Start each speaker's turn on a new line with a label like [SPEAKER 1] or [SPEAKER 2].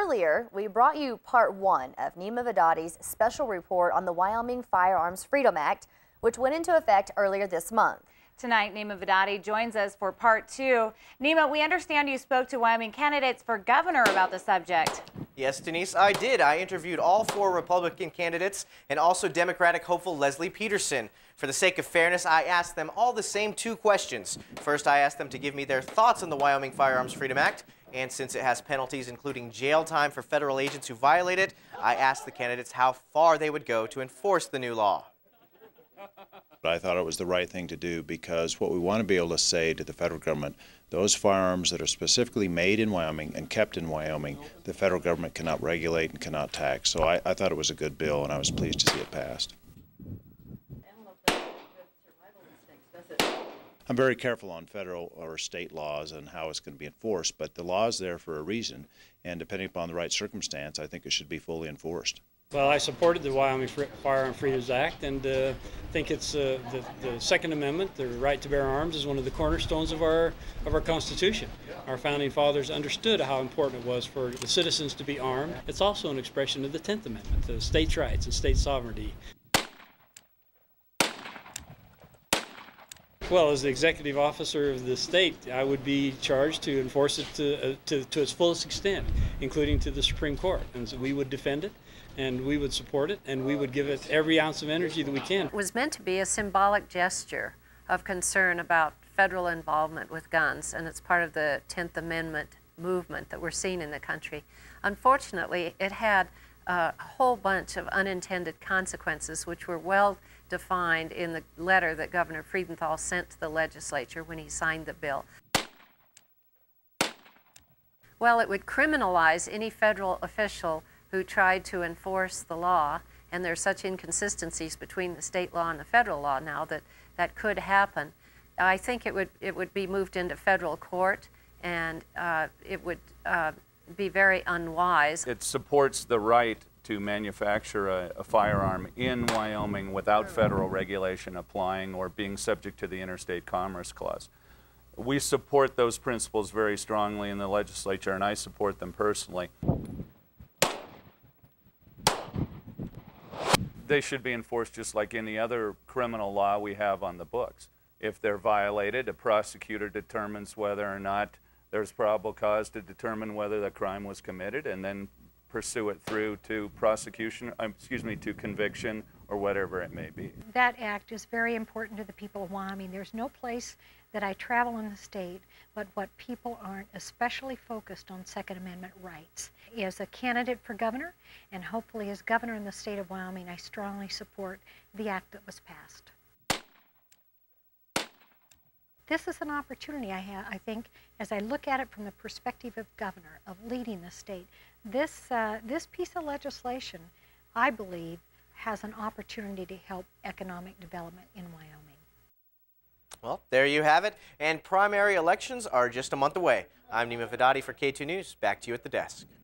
[SPEAKER 1] earlier, we brought you part one of Nima Vedadi's special report on the Wyoming Firearms Freedom Act, which went into effect earlier this month.
[SPEAKER 2] Tonight, Nima Vedadi joins us for part two. Nima, we understand you spoke to Wyoming candidates for governor about the subject.
[SPEAKER 3] Yes, Denise, I did. I interviewed all 4 Republican candidates and also Democratic hopeful Leslie Peterson. For the sake of fairness, I asked them all the same 2 questions. First, I asked them to give me their thoughts on the Wyoming Firearms Freedom Act. And since it has penalties including jail time for federal agents who violate it, I asked the candidates how far they would go to enforce the new law.
[SPEAKER 4] I thought it was the right thing to do because what we want to be able to say to the federal government, those firearms that are specifically made in Wyoming and kept in Wyoming, the federal government cannot regulate and cannot tax. So I thought it was a good bill, and I was pleased to see it passed. I'm very careful on federal or state laws and how it's going to be enforced, but the law is there for a reason, and depending upon the right circumstance, I think it should be fully enforced.
[SPEAKER 5] Well, I supported the Wyoming Firearms Freedom Act, and think it's the Second Amendment, the right to bear arms, is one of the cornerstones of our Constitution. Our founding fathers understood how important it was for the citizens to be armed. It's also an expression of the 10th Amendment, the states' rights and state sovereignty. Well, as the executive officer of the state, I would be charged to enforce it to its fullest extent, including to the Supreme Court. And so we would defend it, and we would support it, and we would give it every ounce of energy that we can.
[SPEAKER 6] It was meant to be a symbolic gesture of concern about federal involvement with guns, and it's part of the 10th Amendment movement that we're seeing in the country. Unfortunately, it had a whole bunch of unintended consequences, which were well defined in the letter that Governor Freudenthal sent to the legislature when he signed the bill. Well, it would criminalize any federal official who tried to enforce the law, and there are such inconsistencies between the state law and the federal law now that that could happen. I think it would be moved into federal court, and it would be very unwise.
[SPEAKER 7] It supports the right to manufacture a firearm in Wyoming without federal regulation applying or being subject to the Interstate Commerce Clause. We support those principles very strongly in the legislature, and I support them personally. They should be enforced just like any other criminal law we have on the books. If they're violated, a prosecutor determines whether or not there's probable cause to determine whether the crime was committed, and then pursue it through to prosecution, to conviction, or whatever it may be.
[SPEAKER 8] That act is very important to the people of Wyoming. There's no place that I travel in the state but what people aren't especially focused on Second Amendment rights. As a candidate for governor, and hopefully as governor in the state of Wyoming, I strongly support the act that was passed. This is an opportunity I think, as I look at it from the perspective of governor, of leading the state. This piece of legislation, I believe, has an opportunity to help economic development in Wyoming.
[SPEAKER 3] Well, there you have it. And primary elections are just a month away. I'm Nima Vedadi for K2 News. Back to you at the desk.